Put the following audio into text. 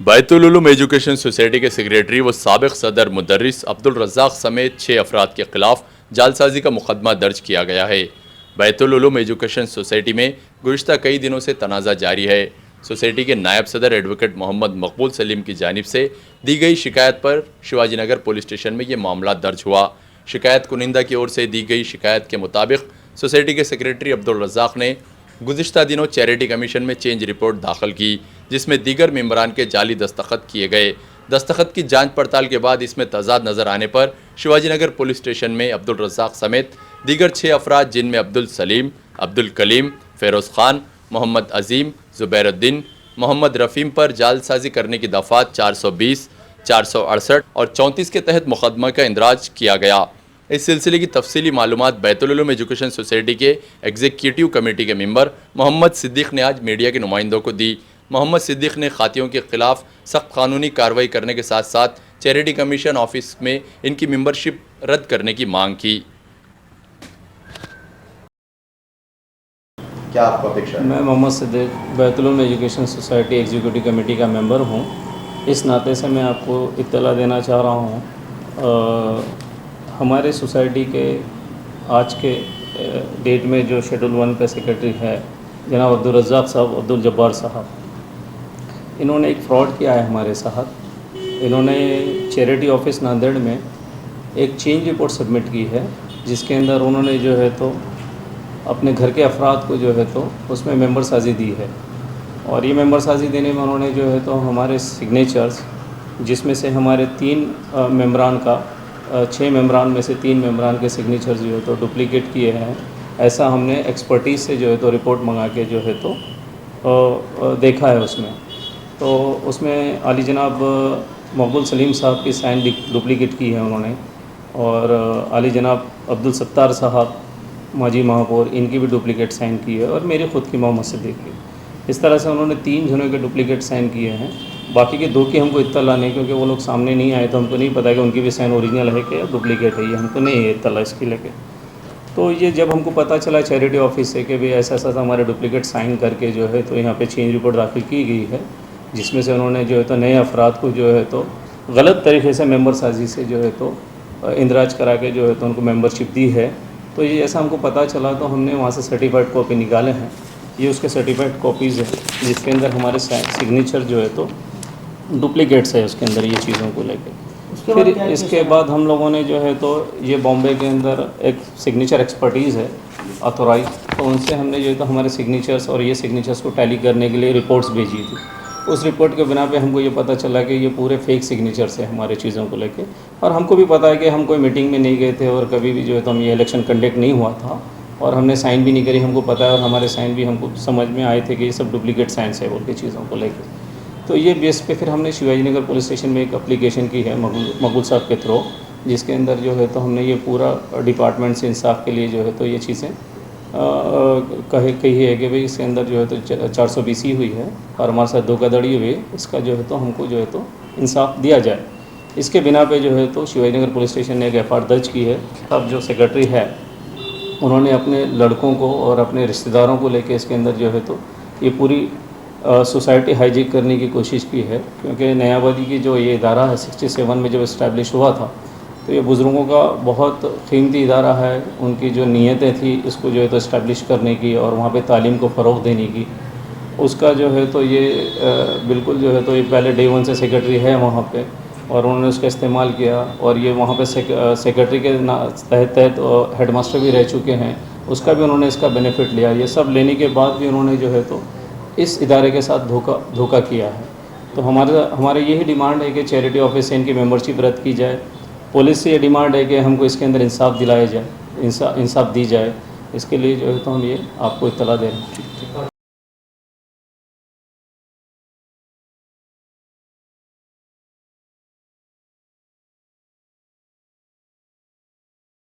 Betul Uloom education society के secretary व साबिक सदर मुदर्रिस अब्दुल रज़्ज़ाक़ समेत 6 अफराद के खिलाफ जालसाजी का मुकदमा दर्ज किया गया है। बैतुल उलूम एजुकेशन सोसाइटी में गुज़िश्ता कई दिनों से तनाज़ा जारी है। सोसाइटी के नायब सदर एडवोकेट मोहम्मद मकबूल सलीम की जानिब से दी गई शिकायत पर शिवाजी नगर पुलिस स्टेशन में ये मामला दर्ज हुआ। शिकायत कुनिंदा की ओर से दी गई शिकायत के मुताबिक सोसाइटी के सेक्रेटरी अब्दुल रज़्ज़ाक़ ने गुज़िश्ता दिनों चैरिटी कमीशन में चेंज रिपोर्ट दाखिल की, जिसमें दीगर मेंबरान के जाली दस्तखत किए गए। दस्तखत की जांच पड़ताल के बाद इसमें तजाद नज़र आने पर शिवाजी नगर पुलिस स्टेशन में अब्दुल रज़्ज़ाक़ समेत दीगर 6 अफराद जिनमें अब्दुल सलीम, अब्दुल कलीम, फ़ेरोज़ ख़ान, मोहम्मद अज़ीम, ज़ुबैरुद्दीन, मोहम्मद रफ़ीम पर जालसाजी करने की दफ़ात 420, 468 और 34 के तहत मुकदमा का इंदराज किया गया। इस सिलसिले की तफसीली मालूमात बैतुल उलूम एजुकेशन सोसाइटी के एग्जीक्यूटिव कमेटी के मेंबर मोहम्मद सिद्दीक़ ने आज मीडिया के नुमाइंदों को दी। मोहम्मद सिद्दीक़ ने खातियों के खिलाफ सख्त कानूनी कार्रवाई करने के साथ साथ चैरिटी कमीशन ऑफिस में इनकी मेंबरशिप रद्द करने की मांग की। क्या आपका अपेक्षा है? मैं Mohammad Siddiq Baitul Uloom education society executive committee का मेंबर हूँ। इस नाते से मैं आपको इत्तला देना चाह रहा हूँ, हमारे सोसाइटी के आज के डेट में जो शेड्यूल 1 पे सेक्रेटरी है जनाब अब्दुल रज़्ज़ाक़ साहब, अब्दुल जब्बार साहब, इन्होंने एक फ़्रॉड किया है हमारे साथ। इन्होंने चैरिटी ऑफिस नांदेड़ में एक चेंज रिपोर्ट सबमिट की है, जिसके अंदर उन्होंने जो है तो अपने घर के अफराद को जो है तो उसमें मेंबर साजी दी है। और ये मेंबर साजी देने में उन्होंने जो है तो हमारे सिग्नेचर्स, जिसमें से हमारे 3 मेंबरान का 6 मेंबरान में से 3 मेंबरान के सिग्नेचर जो है तो डुप्लीकेट किए हैं। ऐसा हमने एक्सपर्टीज़ से जो है तो रिपोर्ट मंगा के जो है तो देखा है। उसमें उसमें आली जनाब मकबूल सलीम साहब की साइन डुप्लीकेट की है उन्होंने, और आली जनाब अब्दुल सत्तार साहब माजी महापौर, इनकी भी डुप्लीकेट साइन की है, और मेरी ख़ुद की मोहम्मद सिद्दीक़ की। इस तरह से उन्होंने 3 जनों के डुप्लीकेट साइन किए हैं। बाकी के 2 की हमको इत्तला नहीं, क्योंकि वो लोग सामने नहीं आए, तो हमको नहीं पता कि उनकी भी साइन ओरिजिनल है कि डुप्लीकेट है, ये हमको नहीं है इत्तला इसकी लेके। तो ये जब हमको पता चला चैरिटी ऑफिस से कि भाई ऐसा ऐसा हमारे डुप्लीकेट साइन करके जो है तो यहाँ पे चेंज रिपोर्ट दाखिल की गई है, जिसमें से उन्होंने जो है तो नए अफराद को जो है तो गलत तरीके से मेंबर साजी से जो है तो इंदराज करा के जो है तो उनको मेंबरशिप दी है। तो ये ऐसा हमको पता चला, तो हमने वहाँ से सर्टिफाइड कॉपी निकाले हैं। ये उसके सर्टिफाइड कॉपीज़ है, जिसके अंदर हमारे सिग्नेचर जो है तो डुप्लीकेट्स है उसके अंदर, ये चीज़ों को लेकर। फिर इसके बाद हम लोगों ने जो है तो ये बॉम्बे के अंदर एक सिग्नेचर एक्सपर्टीज़ है ऑथोराइज, तो उनसे हमने जो है तो हमारे सिग्नेचर्स और ये सिग्नेचर्स को टैली करने के लिए रिपोर्ट्स भेजी थी। उस रिपोर्ट के बिना पे हमको ये पता चला कि ये पूरे फेक सिग्नेचर्स है हमारे चीज़ों को लेके। और हमको भी पता है कि हम कोई मीटिंग में नहीं गए थे, और कभी भी जो है तो हम ये इलेक्शन कंडक्ट नहीं हुआ था, और हमने साइन भी नहीं करी, हमको पता है, और हमारे साइन भी हमको समझ में आए थे कि ये सब डुप्लीकेट साइंस है बोल के चीज़ों को लेकर। तो ये बेस पे फिर हमने शिवाजी नगर पुलिस स्टेशन में एक एप्लीकेशन की है मकबूल साहब के थ्रू, जिसके अंदर जो है तो हमने ये पूरा डिपार्टमेंट से इंसाफ के लिए जो है तो ये चीज़ें कही है कि भाई इसके अंदर जो है तो 420 हुई है और हमारे साथ धोखाधड़ी हुई, इसका जो है तो हमको जो है तो इंसाफ दिया जाए। इसके बिना पे जो है तो शिवाजी नगर पुलिस स्टेशन ने एक FIR दर्ज की है। अब जो सेक्रेटरी है उन्होंने अपने लड़कों को और अपने रिश्तेदारों को लेके इसके अंदर जो है तो ये पूरी सोसाइटी हाईजेक करने की कोशिश की है, क्योंकि नयाबादी की जो ये इदारा है 67 में जब इस्टेब्लिश हुआ था, तो ये बुज़ुर्गों का बहुत कीमती इदारा है। उनकी जो नीयतें थी इसको जो है तो इस्टेब्लिश करने की और वहाँ पे तालीम को फ़रोग़ देने की, उसका जो है तो ये बिल्कुल जो है तो ये पहले डे 1 से सेक्रेटरी है वहाँ पे, और उन्होंने उसका इस्तेमाल किया। और ये वहाँ पे सेक्रेटरी के तहत हेडमास्टर भी रह चुके हैं, उसका भी उन्होंने इसका बेनिफिट लिया। ये सब लेने के बाद भी उन्होंने जो है तो इस इदारे के साथ धोखा किया है। तो हमारे यही डिमांड है कि चैरिटी ऑफिस से इनकी मेंबरशिप रद्द की जाए। पुलिस से ये डिमांड है कि हमको इसके अंदर इंसाफ दिलाया जाए, इंसाफ दी जाए। इसके लिए जो है तो हम ये आपको इत्तला दे रहे हैं।